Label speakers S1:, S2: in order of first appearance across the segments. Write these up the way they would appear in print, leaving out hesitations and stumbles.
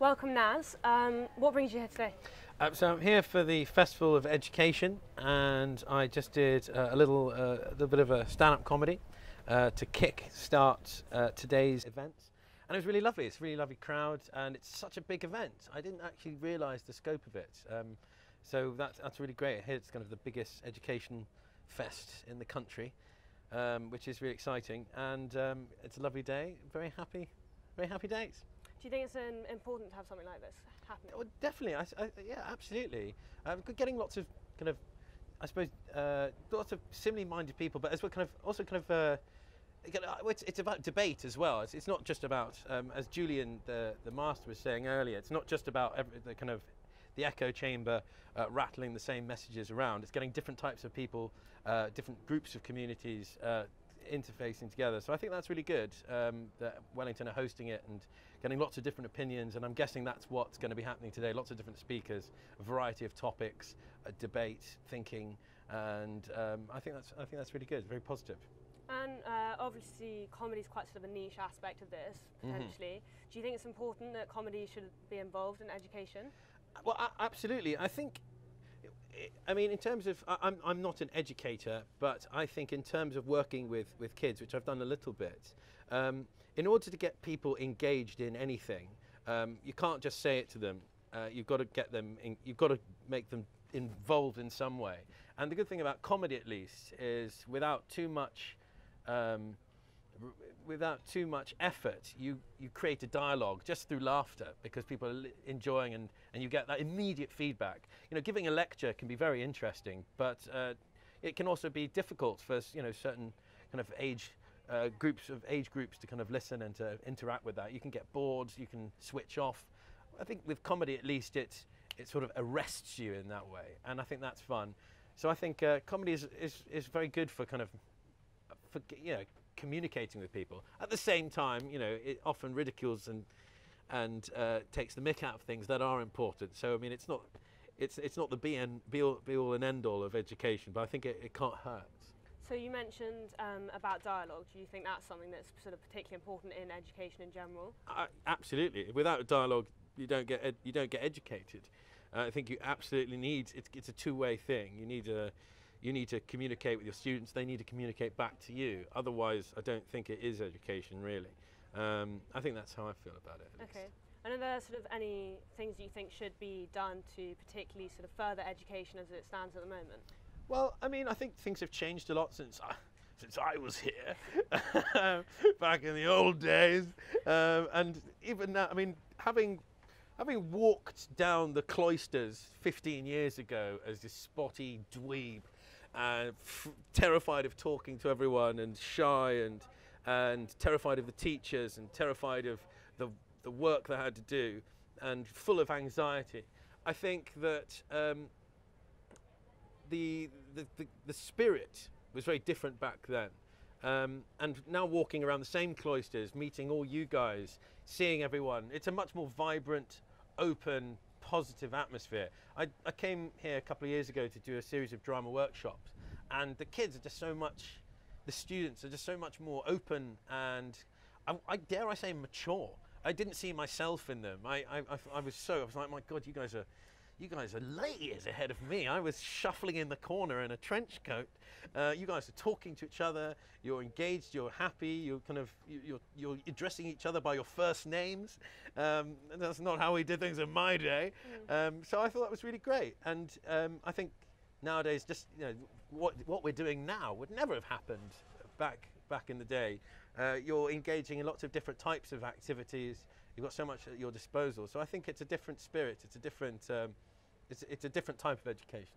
S1: Welcome, Naz. What brings you here today?
S2: So I'm here for the Festival of Education, and I just did a little bit of a stand-up comedy to kick-start today's event. And it was really lovely. It's a really lovely crowd, and it's such a big event. I didn't actually realise the scope of it. So that's really great. Here it's kind of the biggest education fest in the country, which is really exciting. And it's a lovely day. Very happy days.
S1: Do you think it's important to have something like this happening?
S2: Oh, definitely. Yeah, absolutely. Getting lots of kind of, I suppose, lots of similarly minded people, but as well, it's about debate as well. It's not just about, as Julian, the master, was saying earlier, it's not just about the echo chamber rattling the same messages around. It's getting different types of people, different groups of communities interfacing together. So I think that's really good that Wellington are hosting it and getting lots of different opinions, and I'm guessing that's what's going to be happening today. Lots of different speakers, a variety of topics, debate, thinking, and I think that's really good. Very positive.
S1: And obviously, comedy is quite sort of a niche aspect of this potentially. Do you think it's important that comedy should be involved in education?
S2: Well, absolutely. I think. I mean, in terms of, I'm not an educator, but I think in terms of working with kids, which I've done a little bit, in order to get people engaged in anything, you can't just say it to them. You've got to get them, you've got to make them involved in some way. And the good thing about comedy, at least, is without too much effort, you create a dialogue just through laughter, because people are enjoying and you get that immediate feedback. You know, giving a lecture can be very interesting, but it can also be difficult for certain kind of age groups to kind of listen and to interact with that. You can get bored, you can switch off. I think with comedy, at least, it sort of arrests you in that way, and I think that's fun. So I think comedy is very good for kind of communicating with people. At the same time, it often ridicules and takes the mick out of things that are important. So I mean, it's not the be all and end all of education, but I think it can't hurt.
S1: So you mentioned about dialogue. Do you think that's something that's sort of particularly important in education in general?
S2: Absolutely. Without a dialogue, you don't get educated. I think you absolutely need. It's a two-way thing. You need to communicate with your students. They need to communicate back to you. Otherwise, I don't think it is education, really. I think that's how I feel about it.
S1: Okay. And are there sort of any things you think should be done to particularly sort of further education as it stands at the moment?
S2: Well, I mean, I think things have changed a lot since I was here, back in the old days, and even now. I mean, having walked down the cloisters 15 years ago as this spotty dweeb, terrified of talking to everyone, and shy, and terrified of the teachers, and terrified of the work they had to do, and full of anxiety. I think that the spirit was very different back then. And now walking around the same cloisters, meeting all you guys, seeing everyone, it's a much more vibrant, open, positive atmosphere. I came here a couple of years ago to do a series of drama workshops, and the kids are just the students are just so much more open, and I dare I say mature. I didn't see myself in them. I was like, my God, you guys are light years ahead of me. I was shuffling in the corner in a trench coat. You guys are talking to each other. You're engaged. You're happy. You're addressing each other by your first names. And that's not how we did things in my day. So I thought that was really great. And I think nowadays, just what we're doing now would never have happened back in the day. You're engaging in lots of different types of activities. You've got so much at your disposal. So I think it's a different spirit. It's a different type of education.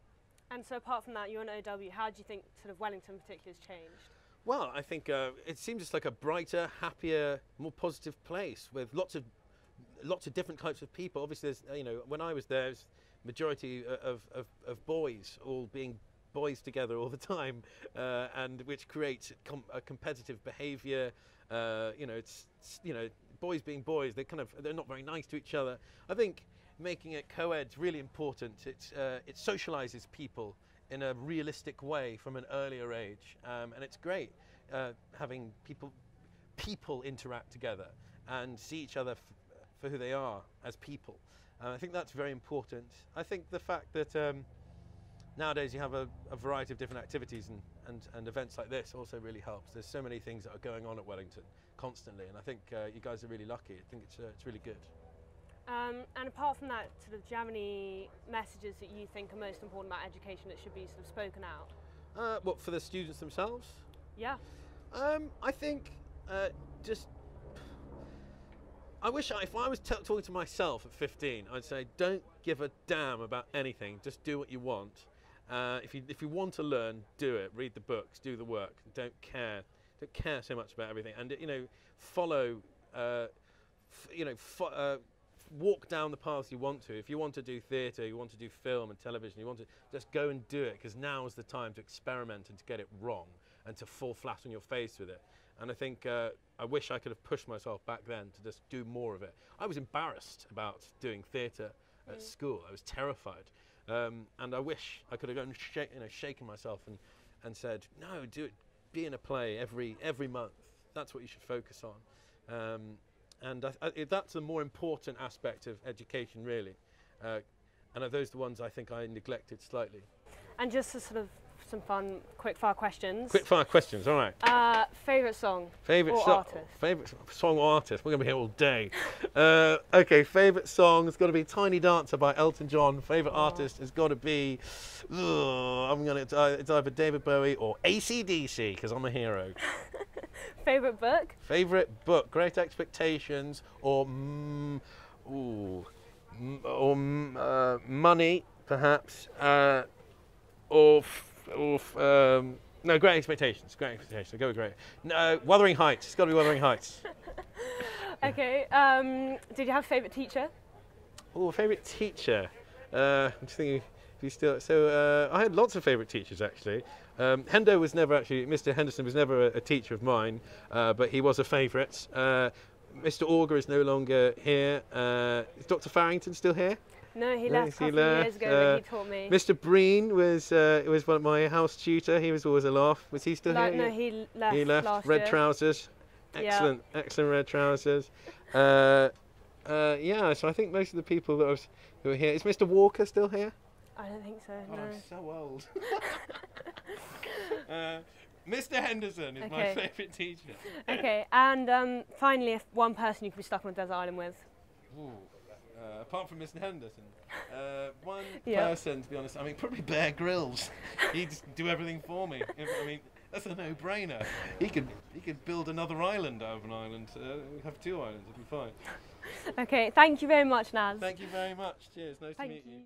S1: And so apart from that, you're an OW. How do you think sort of Wellington particularly has changed?
S2: Well, I think it seems just like a brighter, happier, more positive place with lots of different types of people. Obviously, there's, when I was there, there's majority of boys, all being boys together all the time, and which creates a competitive behaviour. It's boys being boys. They're not very nice to each other. I think making it co-ed's really important. It socialises people in a realistic way from an earlier age, and it's great having people interact together and see each other for who they are as people. I think that's very important. I think the fact that nowadays you have a variety of different activities and events like this also really helps. There's so many things that are going on at Wellington constantly, and I think you guys are really lucky. I think it's really good.
S1: And apart from that, sort of, do you have any messages that you think are most important about education that should be sort of spoken out?
S2: What, for the students themselves?
S1: Yeah.
S2: I think I wish if I was talking to myself at 15, I'd say don't give a damn about anything. Just do what you want. If you want to learn, do it. Read the books, do the work. Don't care so much about everything. And follow. Walk down the paths you want to. If you want to do theatre, you want to do film and television, you want to just go and do it, because now is the time to experiment and to get it wrong and to fall flat on your face with it. And I think I wish I could have pushed myself back then to just do more of it. I was embarrassed about doing theatre at school. I was terrified, and I wish I could have gone shaken myself and said, no, do it. Be in a play every month. That's what you should focus on. And that's the more important aspect of education, really. And are those the ones I think I neglected slightly?
S1: And just to sort of some fun quick fire questions.
S2: Quick fire questions, all right.
S1: Favourite song?
S2: Favourite
S1: artist?
S2: Favourite song or artist? We're going to be here all day. Okay, favourite song has got to be Tiny Dancer by Elton John. Favourite artist has got to be, it's either David Bowie or AC/DC, because I'm a hero.
S1: Favourite book?
S2: Favourite book, Great Expectations, or Money, perhaps, no, Great Expectations. Great Expectations. I'll go with Great. No, Wuthering Heights. It's got to be Wuthering Heights.
S1: Okay. Did you have a favourite teacher?
S2: Oh, favourite teacher. I'm just thinking. If you still. So I had lots of favourite teachers actually. Hendo was never actually. Mr. Henderson was never a teacher of mine, but he was a favourite. Mr. Auger is no longer here. Is Dr. Farrington still here?
S1: No, he left a couple of years ago when he taught me.
S2: Mr. Breen was one of my house tutor. He was always a laugh. Was he still here?
S1: No, he left.
S2: He left.
S1: Last
S2: Red
S1: year.
S2: trousers. Excellent, excellent red trousers. Yeah, so I think most of the people who are here. Is Mr. Walker still here?
S1: I don't think so.
S2: Oh,
S1: no.
S2: I'm so old. Mr. Henderson is my favourite teacher.
S1: Okay, and finally, if one person you could be stuck on a desert island with.
S2: Ooh. Apart from Mr. Henderson, one person, to be honest, I mean, probably Bear Grylls. He'd do everything for me. I mean, that's a no-brainer. He could build another island out of an island. We'd have 2 islands. It'd be fine.
S1: Okay, thank you very much, Naz.
S2: Thank you very much. Cheers. Nice to meet you.